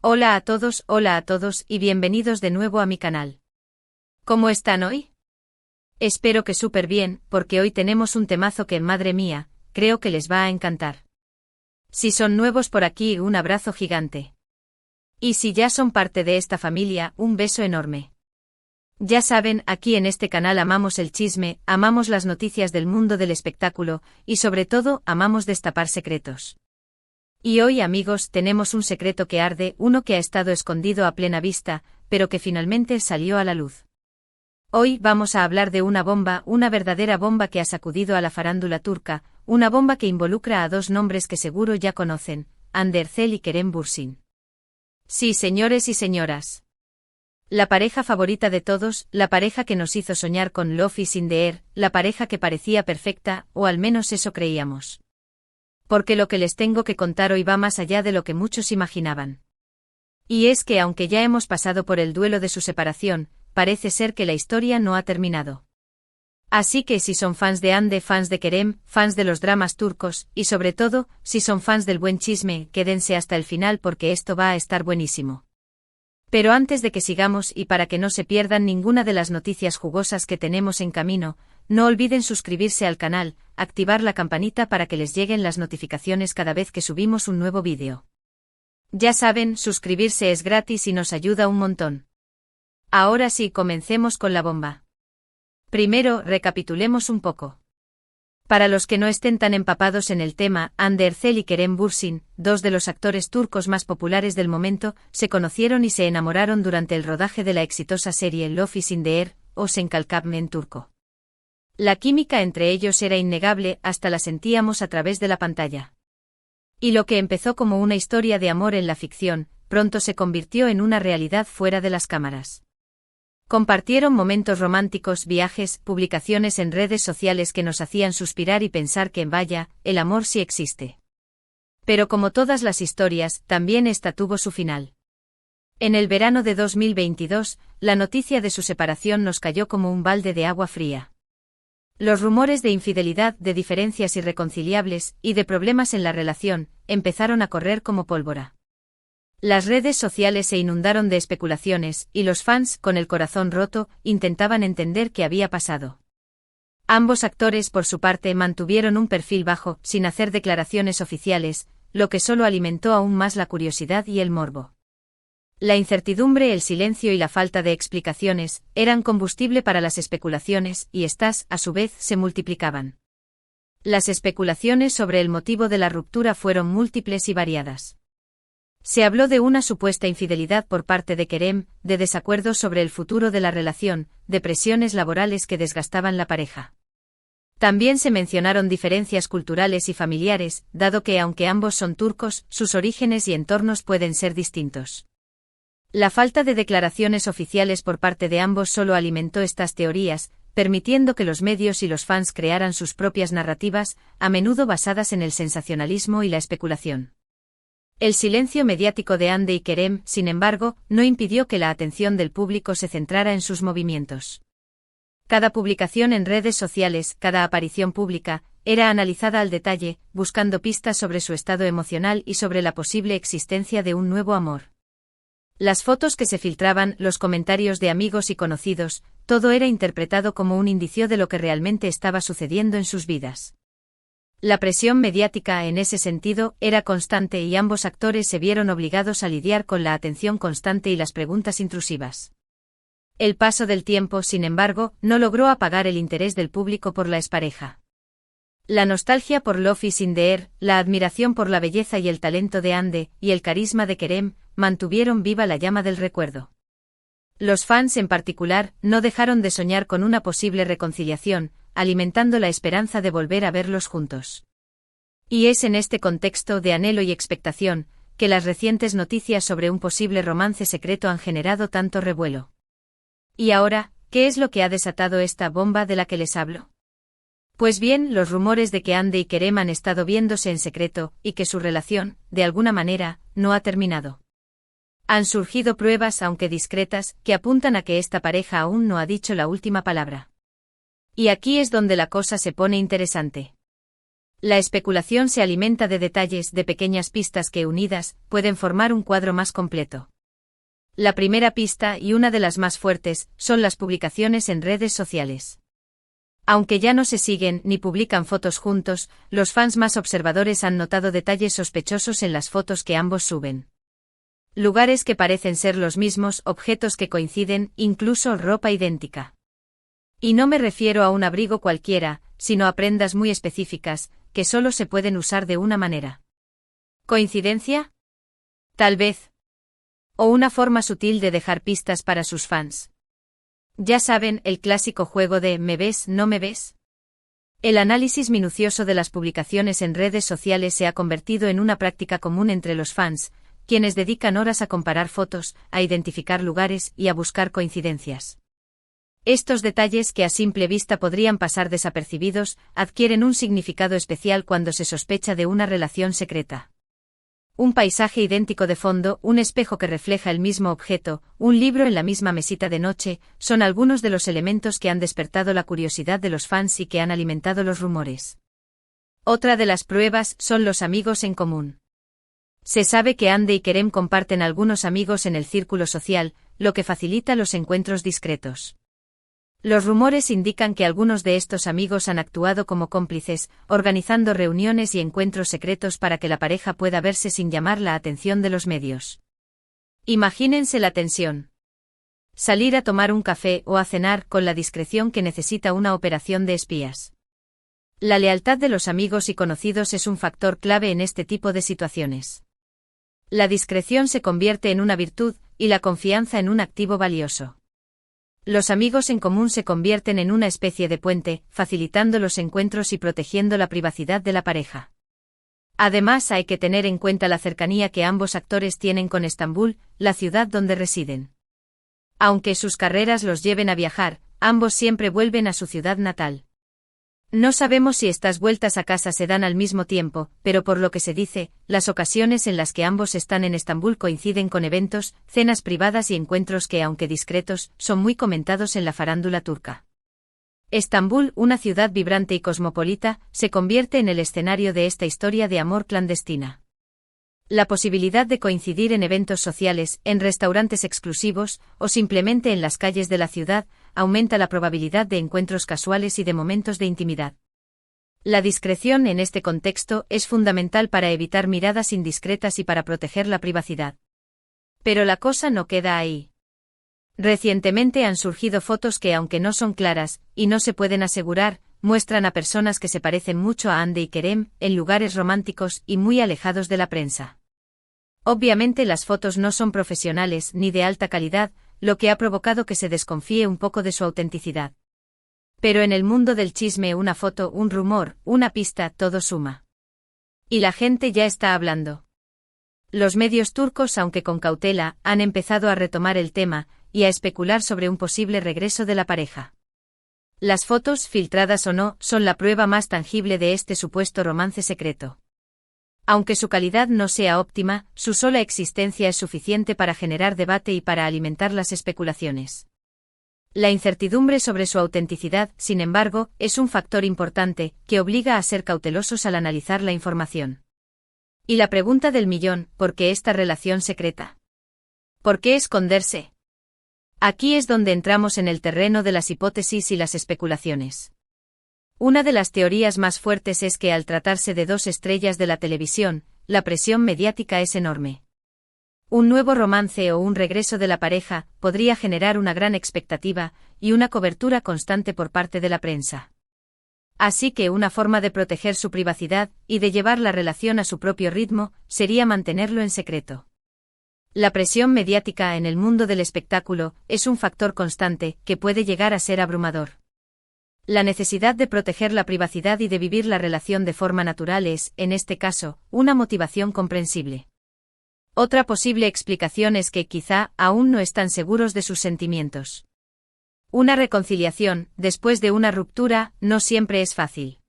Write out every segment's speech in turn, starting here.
Hola a todos y bienvenidos de nuevo a mi canal. ¿Cómo están hoy? Espero que súper bien, porque hoy tenemos un temazo que, madre mía, creo que les va a encantar. Si son nuevos por aquí, un abrazo gigante. Y si ya son parte de esta familia, un beso enorme. Ya saben, aquí en este canal amamos el chisme, amamos las noticias del mundo del espectáculo, y sobre todo, amamos destapar secretos. Y hoy, amigos, tenemos un secreto que arde, uno que ha estado escondido a plena vista, pero que finalmente salió a la luz. Hoy vamos a hablar de una bomba, una verdadera bomba que ha sacudido a la farándula turca, una bomba que involucra a dos nombres que seguro ya conocen, Hande Erçel y Kerem Bürsin. Sí, señores y señoras. La pareja favorita de todos, la pareja que nos hizo soñar con Love is in the air, la pareja que parecía perfecta, o al menos eso creíamos. Porque lo que les tengo que contar hoy va más allá de lo que muchos imaginaban. Y es que aunque ya hemos pasado por el duelo de su separación, parece ser que la historia no ha terminado. Así que si son fans de Hande, fans de Kerem, fans de los dramas turcos, y sobre todo, si son fans del buen chisme, quédense hasta el final porque esto va a estar buenísimo. Pero antes de que sigamos y para que no se pierdan ninguna de las noticias jugosas que tenemos en camino, no olviden suscribirse al canal, activar la campanita para que les lleguen las notificaciones cada vez que subimos un nuevo vídeo. Ya saben, suscribirse es gratis y nos ayuda un montón. Ahora sí, comencemos con la bomba. Primero, recapitulemos un poco. Para los que no estén tan empapados en el tema, Hande Erçel y Kerem Bürsin, dos de los actores turcos más populares del momento, se conocieron y se enamoraron durante el rodaje de la exitosa serie Love is in the air, o Senkalkapme en turco. La química entre ellos era innegable, hasta la sentíamos a través de la pantalla. Y lo que empezó como una historia de amor en la ficción, pronto se convirtió en una realidad fuera de las cámaras. Compartieron momentos románticos, viajes, publicaciones en redes sociales que nos hacían suspirar y pensar que, vaya, el amor sí existe. Pero como todas las historias, también esta tuvo su final. En el verano de 2022, la noticia de su separación nos cayó como un balde de agua fría. Los rumores de infidelidad, de diferencias irreconciliables, y de problemas en la relación, empezaron a correr como pólvora. Las redes sociales se inundaron de especulaciones, y los fans, con el corazón roto, intentaban entender qué había pasado. Ambos actores, por su parte, mantuvieron un perfil bajo, sin hacer declaraciones oficiales, lo que solo alimentó aún más la curiosidad y el morbo. La incertidumbre, el silencio y la falta de explicaciones, eran combustible para las especulaciones, y estas, a su vez, se multiplicaban. Las especulaciones sobre el motivo de la ruptura fueron múltiples y variadas. Se habló de una supuesta infidelidad por parte de Kerem, de desacuerdos sobre el futuro de la relación, de presiones laborales que desgastaban la pareja. También se mencionaron diferencias culturales y familiares, dado que aunque ambos son turcos, sus orígenes y entornos pueden ser distintos. La falta de declaraciones oficiales por parte de ambos solo alimentó estas teorías, permitiendo que los medios y los fans crearan sus propias narrativas, a menudo basadas en el sensacionalismo y la especulación. El silencio mediático de Hande y Kerem, sin embargo, no impidió que la atención del público se centrara en sus movimientos. Cada publicación en redes sociales, cada aparición pública, era analizada al detalle, buscando pistas sobre su estado emocional y sobre la posible existencia de un nuevo amor. Las fotos que se filtraban, los comentarios de amigos y conocidos, todo era interpretado como un indicio de lo que realmente estaba sucediendo en sus vidas. La presión mediática en ese sentido era constante y ambos actores se vieron obligados a lidiar con la atención constante y las preguntas intrusivas. El paso del tiempo, sin embargo, no logró apagar el interés del público por la expareja. La nostalgia por Love is in the air, la admiración por la belleza y el talento de Hande, y el carisma de Kerem, mantuvieron viva la llama del recuerdo. Los fans en particular, no dejaron de soñar con una posible reconciliación, alimentando la esperanza de volver a verlos juntos. Y es en este contexto de anhelo y expectación, que las recientes noticias sobre un posible romance secreto han generado tanto revuelo. Y ahora, ¿qué es lo que ha desatado esta bomba de la que les hablo? Pues bien, los rumores de que Hande y Kerem han estado viéndose en secreto, y que su relación, de alguna manera, no ha terminado. Han surgido pruebas, aunque discretas, que apuntan a que esta pareja aún no ha dicho la última palabra. Y aquí es donde la cosa se pone interesante. La especulación se alimenta de detalles, de pequeñas pistas que unidas pueden formar un cuadro más completo. La primera pista, y una de las más fuertes, son las publicaciones en redes sociales. Aunque ya no se siguen ni publican fotos juntos, los fans más observadores han notado detalles sospechosos en las fotos que ambos suben. Lugares que parecen ser los mismos, objetos que coinciden, incluso ropa idéntica. Y no me refiero a un abrigo cualquiera, sino a prendas muy específicas, que solo se pueden usar de una manera. ¿Coincidencia? Tal vez. O una forma sutil de dejar pistas para sus fans. Ya saben, el clásico juego de ¿me ves, no me ves? El análisis minucioso de las publicaciones en redes sociales se ha convertido en una práctica común entre los fans, quienes dedican horas a comparar fotos, a identificar lugares y a buscar coincidencias. Estos detalles que a simple vista podrían pasar desapercibidos, adquieren un significado especial cuando se sospecha de una relación secreta. Un paisaje idéntico de fondo, un espejo que refleja el mismo objeto, un libro en la misma mesita de noche, son algunos de los elementos que han despertado la curiosidad de los fans y que han alimentado los rumores. Otra de las pruebas son los amigos en común. Se sabe que Ande y Kerem comparten algunos amigos en el círculo social, lo que facilita los encuentros discretos. Los rumores indican que algunos de estos amigos han actuado como cómplices, organizando reuniones y encuentros secretos para que la pareja pueda verse sin llamar la atención de los medios. Imagínense la tensión. Salir a tomar un café o a cenar con la discreción que necesita una operación de espías. La lealtad de los amigos y conocidos es un factor clave en este tipo de situaciones. La discreción se convierte en una virtud, y la confianza en un activo valioso. Los amigos en común se convierten en una especie de puente, facilitando los encuentros y protegiendo la privacidad de la pareja. Además, hay que tener en cuenta la cercanía que ambos actores tienen con Estambul, la ciudad donde residen. Aunque sus carreras los lleven a viajar, ambos siempre vuelven a su ciudad natal. No sabemos si estas vueltas a casa se dan al mismo tiempo, pero por lo que se dice, las ocasiones en las que ambos están en Estambul coinciden con eventos, cenas privadas y encuentros que, aunque discretos, son muy comentados en la farándula turca. Estambul, una ciudad vibrante y cosmopolita, se convierte en el escenario de esta historia de amor clandestina. La posibilidad de coincidir en eventos sociales, en restaurantes exclusivos, o simplemente en las calles de la ciudad, aumenta la probabilidad de encuentros casuales y de momentos de intimidad. La discreción en este contexto es fundamental para evitar miradas indiscretas y para proteger la privacidad. Pero la cosa no queda ahí. Recientemente han surgido fotos que, aunque no son claras, y no se pueden asegurar, muestran a personas que se parecen mucho a Ande y Kerem, en lugares románticos y muy alejados de la prensa. Obviamente las fotos no son profesionales ni de alta calidad, lo que ha provocado que se desconfíe un poco de su autenticidad. Pero en el mundo del chisme una foto, un rumor, una pista, todo suma. Y la gente ya está hablando. Los medios turcos, aunque con cautela, han empezado a retomar el tema, y a especular sobre un posible regreso de la pareja. Las fotos, filtradas o no, son la prueba más tangible de este supuesto romance secreto. Aunque su calidad no sea óptima, su sola existencia es suficiente para generar debate y para alimentar las especulaciones. La incertidumbre sobre su autenticidad, sin embargo, es un factor importante, que obliga a ser cautelosos al analizar la información. Y la pregunta del millón, ¿por qué esta relación secreta? ¿Por qué esconderse? Aquí es donde entramos en el terreno de las hipótesis y las especulaciones. Una de las teorías más fuertes es que al tratarse de dos estrellas de la televisión, la presión mediática es enorme. Un nuevo romance o un regreso de la pareja podría generar una gran expectativa y una cobertura constante por parte de la prensa. Así que una forma de proteger su privacidad y de llevar la relación a su propio ritmo sería mantenerlo en secreto. La presión mediática en el mundo del espectáculo es un factor constante que puede llegar a ser abrumador. La necesidad de proteger la privacidad y de vivir la relación de forma natural es, en este caso, una motivación comprensible. Otra posible explicación es que quizá aún no están seguros de sus sentimientos. Una reconciliación, después de una ruptura, no siempre es fácil.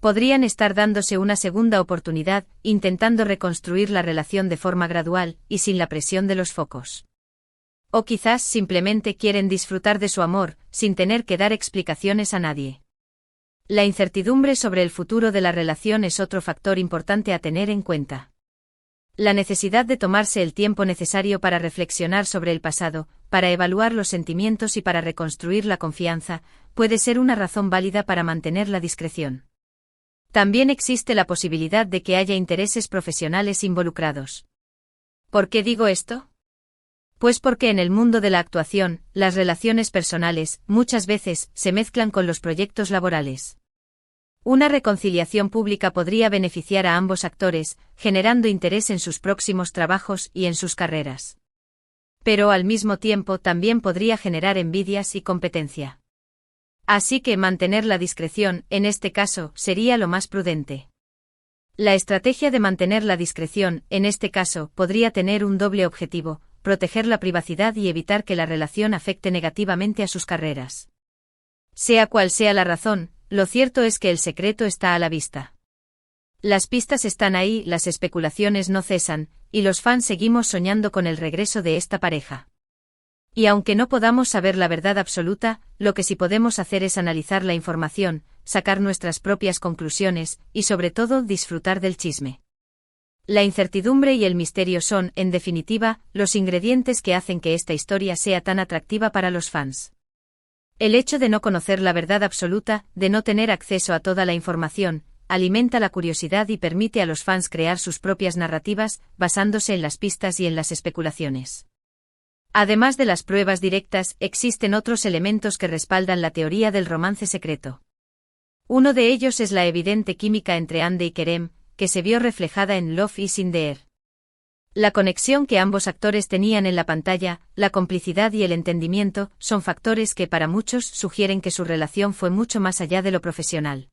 Podrían estar dándose una segunda oportunidad, intentando reconstruir la relación de forma gradual y sin la presión de los focos. O quizás simplemente quieren disfrutar de su amor, sin tener que dar explicaciones a nadie. La incertidumbre sobre el futuro de la relación es otro factor importante a tener en cuenta. La necesidad de tomarse el tiempo necesario para reflexionar sobre el pasado, para evaluar los sentimientos y para reconstruir la confianza, puede ser una razón válida para mantener la discreción. También existe la posibilidad de que haya intereses profesionales involucrados. ¿Por qué digo esto? Pues porque en el mundo de la actuación, las relaciones personales, muchas veces, se mezclan con los proyectos laborales. Una reconciliación pública podría beneficiar a ambos actores, generando interés en sus próximos trabajos y en sus carreras. Pero al mismo tiempo también podría generar envidias y competencia. Así que mantener la discreción, en este caso, sería lo más prudente. La estrategia de mantener la discreción, en este caso, podría tener un doble objetivo: proteger la privacidad y evitar que la relación afecte negativamente a sus carreras. Sea cual sea la razón, lo cierto es que el secreto está a la vista. Las pistas están ahí, las especulaciones no cesan, y los fans seguimos soñando con el regreso de esta pareja. Y aunque no podamos saber la verdad absoluta, lo que sí podemos hacer es analizar la información, sacar nuestras propias conclusiones, y sobre todo disfrutar del chisme. La incertidumbre y el misterio son, en definitiva, los ingredientes que hacen que esta historia sea tan atractiva para los fans. El hecho de no conocer la verdad absoluta, de no tener acceso a toda la información, alimenta la curiosidad y permite a los fans crear sus propias narrativas, basándose en las pistas y en las especulaciones. Además de las pruebas directas, existen otros elementos que respaldan la teoría del romance secreto. Uno de ellos es la evidente química entre Hande y Kerem, que se vio reflejada en Love is in the Air. La conexión que ambos actores tenían en la pantalla, la complicidad y el entendimiento, son factores que para muchos sugieren que su relación fue mucho más allá de lo profesional.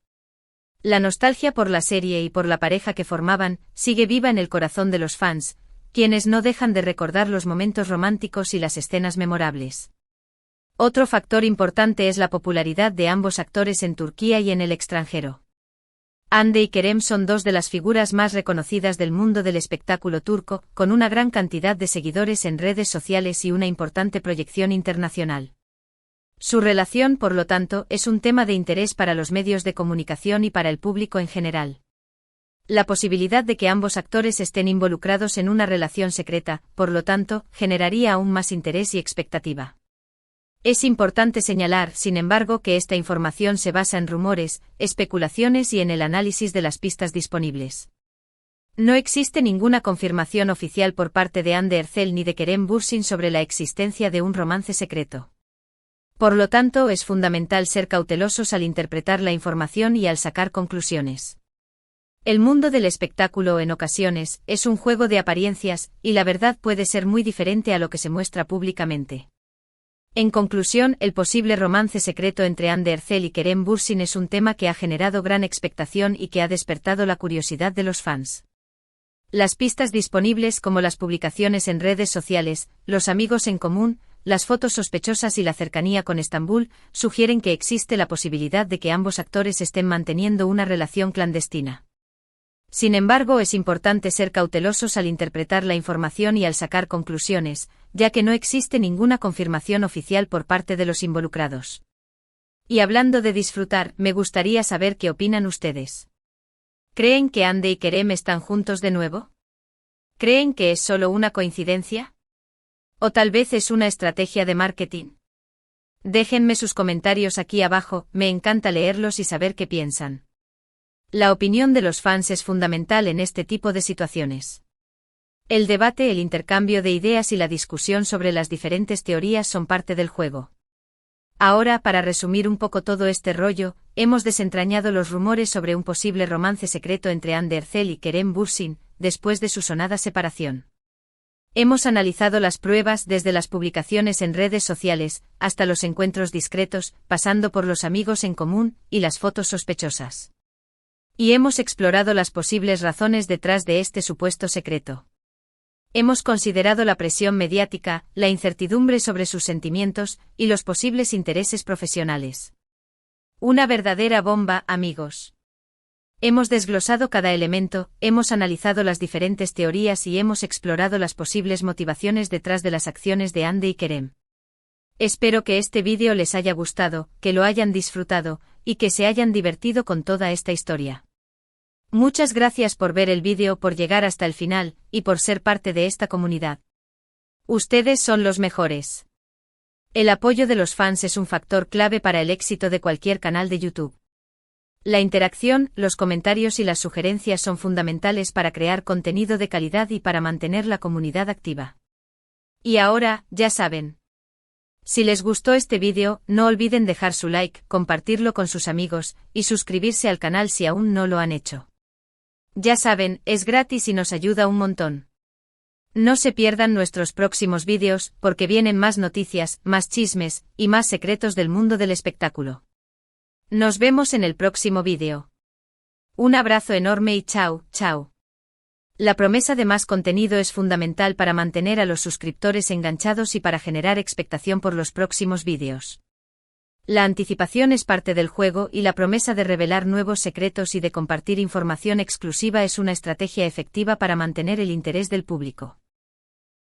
La nostalgia por la serie y por la pareja que formaban, sigue viva en el corazón de los fans, quienes no dejan de recordar los momentos románticos y las escenas memorables. Otro factor importante es la popularidad de ambos actores en Turquía y en el extranjero. Hande y Kerem son dos de las figuras más reconocidas del mundo del espectáculo turco, con una gran cantidad de seguidores en redes sociales y una importante proyección internacional. Su relación, por lo tanto, es un tema de interés para los medios de comunicación y para el público en general. La posibilidad de que ambos actores estén involucrados en una relación secreta, por lo tanto, generaría aún más interés y expectativa. Es importante señalar, sin embargo, que esta información se basa en rumores, especulaciones y en el análisis de las pistas disponibles. No existe ninguna confirmación oficial por parte de Hande Erçel ni de Kerem Bürsin sobre la existencia de un romance secreto. Por lo tanto, es fundamental ser cautelosos al interpretar la información y al sacar conclusiones. El mundo del espectáculo, en ocasiones, es un juego de apariencias, y la verdad puede ser muy diferente a lo que se muestra públicamente. En conclusión, el posible romance secreto entre Hande Erçel y Kerem Bürsin es un tema que ha generado gran expectación y que ha despertado la curiosidad de los fans. Las pistas disponibles, como las publicaciones en redes sociales, los amigos en común, las fotos sospechosas y la cercanía con Estambul, sugieren que existe la posibilidad de que ambos actores estén manteniendo una relación clandestina. Sin embargo, es importante ser cautelosos al interpretar la información y al sacar conclusiones, ya que no existe ninguna confirmación oficial por parte de los involucrados. Y hablando de disfrutar, me gustaría saber qué opinan ustedes. ¿Creen que Hande y Kerem están juntos de nuevo? ¿Creen que es solo una coincidencia? ¿O tal vez es una estrategia de marketing? Déjenme sus comentarios aquí abajo, me encanta leerlos y saber qué piensan. La opinión de los fans es fundamental en este tipo de situaciones. El debate, el intercambio de ideas y la discusión sobre las diferentes teorías son parte del juego. Ahora, para resumir un poco todo este rollo, hemos desentrañado los rumores sobre un posible romance secreto entre Hande Erçel y Kerem Bürsin, después de su sonada separación. Hemos analizado las pruebas desde las publicaciones en redes sociales, hasta los encuentros discretos, pasando por los amigos en común, y las fotos sospechosas. Y hemos explorado las posibles razones detrás de este supuesto secreto. Hemos considerado la presión mediática, la incertidumbre sobre sus sentimientos, y los posibles intereses profesionales. Una verdadera bomba, amigos. Hemos desglosado cada elemento, hemos analizado las diferentes teorías y hemos explorado las posibles motivaciones detrás de las acciones de Hande y Kerem. Espero que este vídeo les haya gustado, que lo hayan disfrutado, y que se hayan divertido con toda esta historia. Muchas gracias por ver el vídeo, por llegar hasta el final, y por ser parte de esta comunidad. Ustedes son los mejores. El apoyo de los fans es un factor clave para el éxito de cualquier canal de YouTube. La interacción, los comentarios y las sugerencias son fundamentales para crear contenido de calidad y para mantener la comunidad activa. Y ahora, ya saben. Si les gustó este vídeo, no olviden dejar su like, compartirlo con sus amigos, y suscribirse al canal si aún no lo han hecho. Ya saben, es gratis y nos ayuda un montón. No se pierdan nuestros próximos vídeos, porque vienen más noticias, más chismes, y más secretos del mundo del espectáculo. Nos vemos en el próximo vídeo. Un abrazo enorme y chao, chao. La promesa de más contenido es fundamental para mantener a los suscriptores enganchados y para generar expectación por los próximos vídeos. La anticipación es parte del juego y la promesa de revelar nuevos secretos y de compartir información exclusiva es una estrategia efectiva para mantener el interés del público.